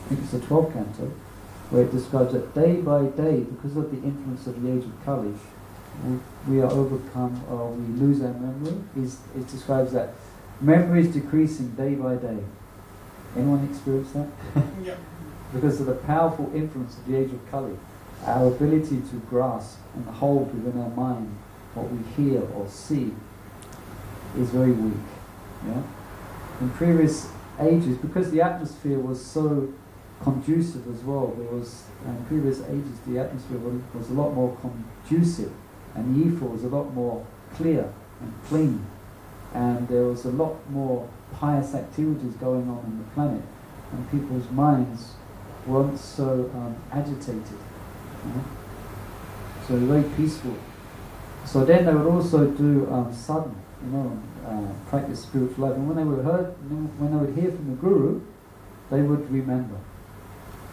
I think it's the 12th canto, where it describes that day by day, because of the influence of the age of Kali, we are overcome, or we lose our memory. It describes that memory is decreasing day by day. Anyone experience that? Yeah. Because of the powerful influence of the age of Kali, our ability to grasp and hold within our mind what we hear or see is very weak. Yeah? In previous ages, because the atmosphere was so conducive as well, in previous ages the atmosphere was a lot more conducive, and the ether was a lot more clear and clean, and there was a lot more pious activities going on the planet, and people's minds weren't so agitated. So very peaceful. So then they would also do sadhana, practice spiritual life. And when they would hear from the Guru, they would remember.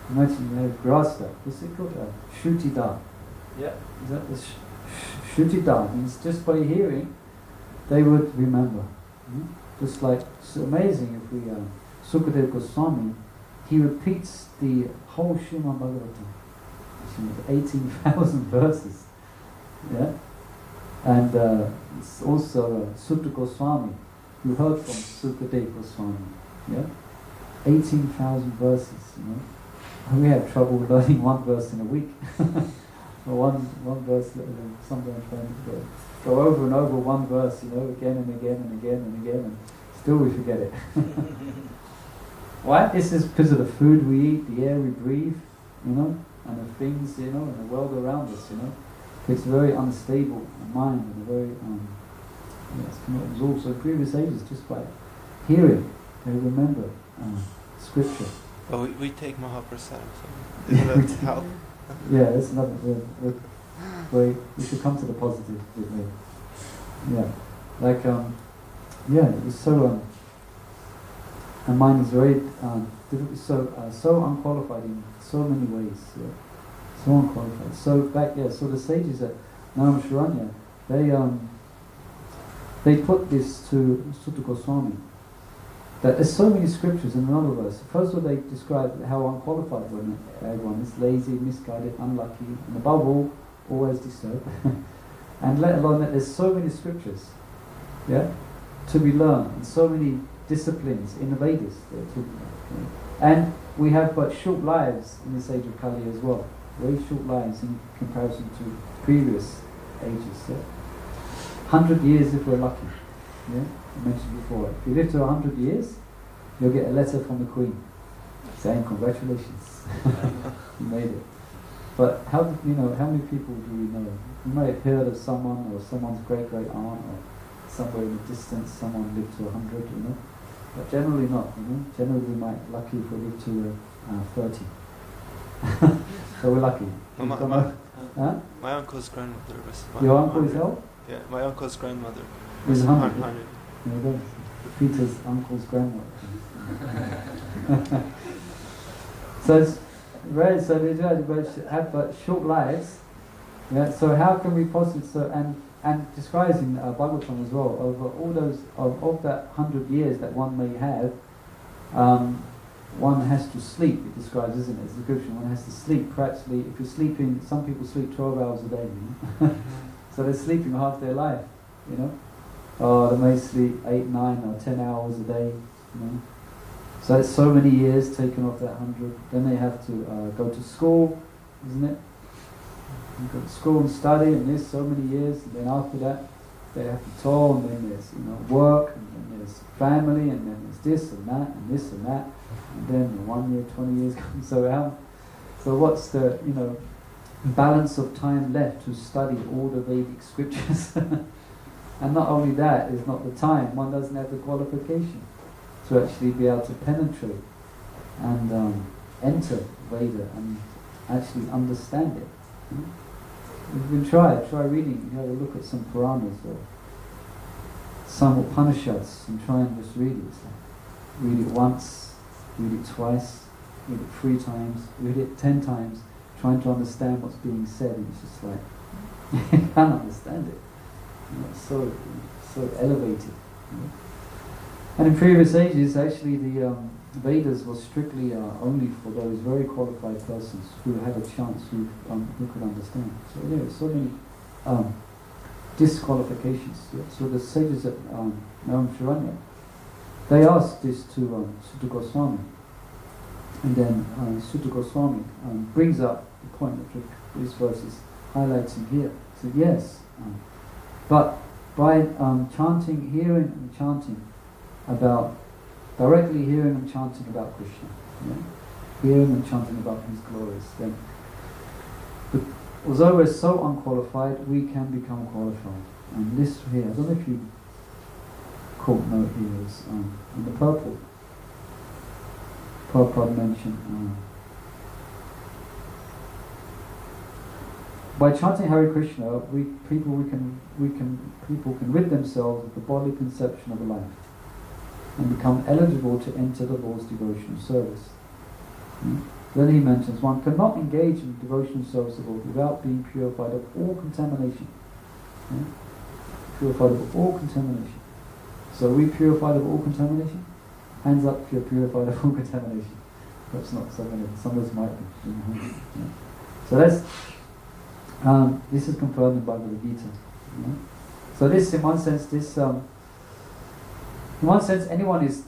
Imagine they would grasp that. What's it called? Shrutida. Yeah. Is that the Shrutida? Means just by hearing, they would remember. Just like, it's amazing if we, Sukadeva Goswami, he repeats the whole Srimad Bhagavatam. It's 18,000 verses. Yeah? And it's also Sutta Goswami, who heard from Sukadeva Goswami. Yeah? 18,000 verses, And we have trouble learning one verse in a week. Or one verse, sometimes trying to go over and over one verse, again and again and again and again, and still we forget it. Why? This is because of the food we eat, the air we breathe, and the things, and the world around us, It's a very unstable mind and a very, it's also in previous ages, just by hearing, they remember scripture. Oh, we take Mahaprasad, so isn't that help? Yeah, that's another way. We should come to the positive with me. Yeah, like it's so. Our mind is very so unqualified in so many ways. Yeah. So unqualified. So the sages at Naramasharanya, they put this to Sutta Goswami, that there's so many scriptures in another verse. First of all, they describe how unqualified everyone is, lazy, misguided, unlucky, and above all, always disturbed. And let alone that there's so many scriptures, to be learned, and so many disciplines in the Vedas they're talking about. And we have but short lives in this age of Kali as well. Very short lives in comparison to previous ages. 100 years if we're lucky. I mentioned before. If you live to 100 years, you'll get a letter from the Queen saying congratulations, you made it. But how many people do we know? You may have heard of someone, or someone's great aunt, or somewhere in the distance someone lived to 100, but generally not. Generally we might lucky if we live to 30. So we're lucky. My uncle's grandmother was. Your uncle is how? Yeah, my uncle's grandmother was was 100. 100. There you go. Peter's uncle's grandmother. So it's right. So they have but short lives. Yeah. So how can we possibly and describes in Bhagavatam as well, over all those of that 100 years that one may have, one has to sleep. It describes, isn't it? It's a description. One has to sleep practically. If you're sleeping, some people sleep 12 hours a day. So they're sleeping half their life. Or they may sleep 8, 9, or 10 hours a day. So it's so many years taken off that 100. Then they have to go to school, isn't it? You go to school and study, and there's so many years, and then after that they have to toil, and then there's work, and then there's family, and then there's this and that, and this and that, and then 1 year, 20 years comes. So what's the balance of time left to study all the Vedic scriptures? And not only that, is not the time. One doesn't have the qualification to actually be able to penetrate and enter Veda and actually understand it. You can try reading. You have a look at some Puranas or some Upanishads and try and just read it. Read it once, read it twice, read it 3 times, read it 10 times, trying to understand what's being said, and it's just like you can't understand it. It's so elevated. And in previous ages, actually, Vedas was strictly only for those very qualified persons who had a chance, who could understand. So there were so many disqualifications. Yeah? So the sages at Naram Sharanya, they asked this to Sutta Goswami, and then Sutta Goswami brings up the point that this verse is highlighting here. So yes, but by chanting, hearing and chanting about, directly hearing and chanting about Krishna, yeah? Hearing and chanting about His glories, then although we're so unqualified, we can become qualified. And this here, I don't know if you caught note here, is in the purple. Prabhupada mentioned by chanting Hare Krishna, people can rid themselves of the bodily conception of life and become eligible to enter the Lord's devotional service. Then he mentions one cannot engage in devotional service of the Lord without being purified of all contamination. Purified of all contamination. So are we purified of all contamination? Hands up if you're purified of all contamination. Perhaps not, some of us might be. So that's this is confirmed in Bhagavad Gita. So this, in one sense, anyone is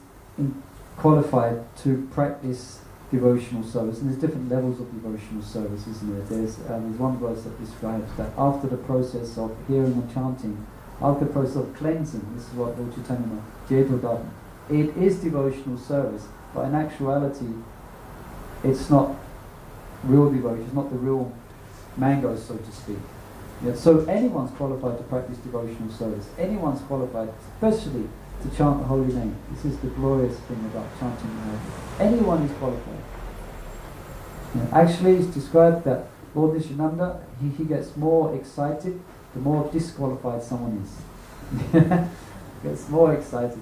qualified to practice devotional service, and there's different levels of devotional service, isn't there? There's one verse that describes that after the process of hearing and chanting, after the process of cleansing, this is what Lord Chaitanya Jayadvaita, it is devotional service, but in actuality, it's not real devotion, it's not the real mango, so to speak. Yeah, so anyone's qualified to practice devotional service. Anyone's qualified, especially to chant the holy name. This is the glorious thing about chanting the name. Anyone is qualified. Yeah, actually, it's described that Lord Nishananda, he gets more excited the more disqualified someone is. He gets more excited.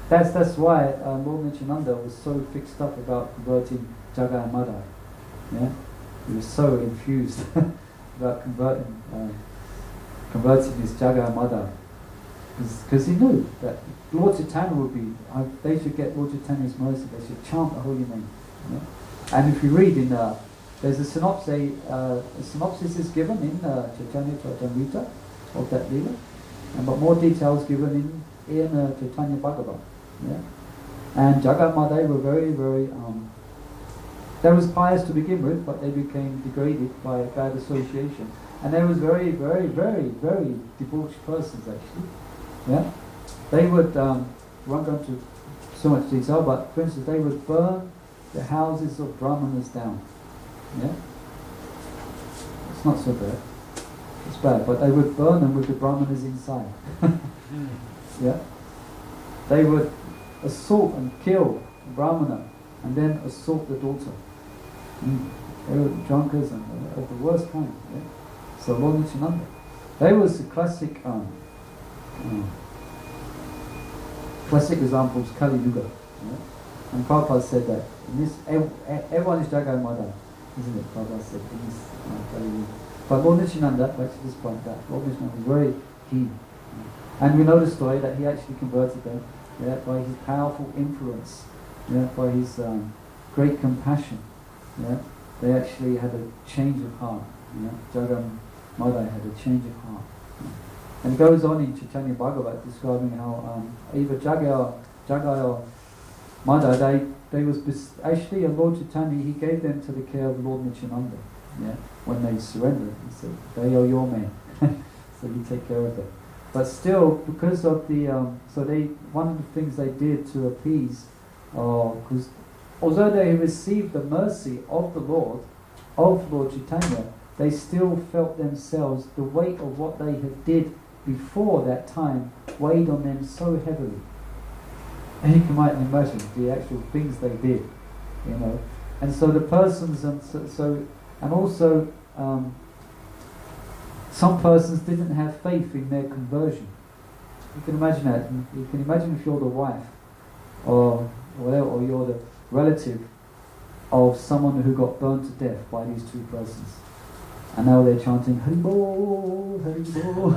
That's why Lord Nishananda was so fixed up about converting Jagai and Madai. Yeah, he was so infused about converting this Jagai and Madai. Because he knew that Lord Chaitanya would be, they should get Lord Chaitanya's mercy, they should chant the holy name. You know? And if you read in, there's a synopsis is given in Chaitanya Charitamrita of that Leela, but more details given in Chaitanya Bhagavat. Yeah? And Jagat Madai were very, very, they was pious to begin with, but they became degraded by bad association. And they was very, very, very, very debauched persons actually. Yeah, they would, won't go into so much detail, but for instance, they would burn the houses of brahmanas down. Yeah, it's not so bad. It's bad, but they would burn them with the brahmanas inside. Yeah, they would assault and kill the brahmana, and then assault the daughter. They were drunkards and of the worst kind. Yeah? So Lord Nityananda, they was the classic. Classic examples, Kali Yuga. Yeah? And Prabhupada said that in this, everyone is Jagai Madai, isn't it? Prabhupada said in this Kali Yuga. But Lord Nityananda, back to this point, that Lord Nityananda was very keen. Yeah? And we know the story that he actually converted them, yeah, by his powerful influence, yeah, by his great compassion. Yeah? They actually had a change of heart. Yeah? Jagai Madai had a change of heart. Yeah? And it goes on in Chaitanya Bhagavat describing how either Jagai or Madai, they was actually Lord Chaitanya, he gave them to the care of Lord Nityananda. Yeah, when they surrendered, he said, "They are your men," so you take care of them. But still, because of the one of the things they did to appease, because although they received the mercy of the Lord Chaitanya, they still felt themselves, the weight of what they had did before that time weighed on them so heavily. And you can imagine the actual things they did, you know. And so the persons, and also some persons didn't have faith in their conversion. You can imagine that. You can imagine if you're the wife, or whatever, or you're the relative of someone who got burned to death by these two persons. And now they're chanting Hari Bol, Hari Bol.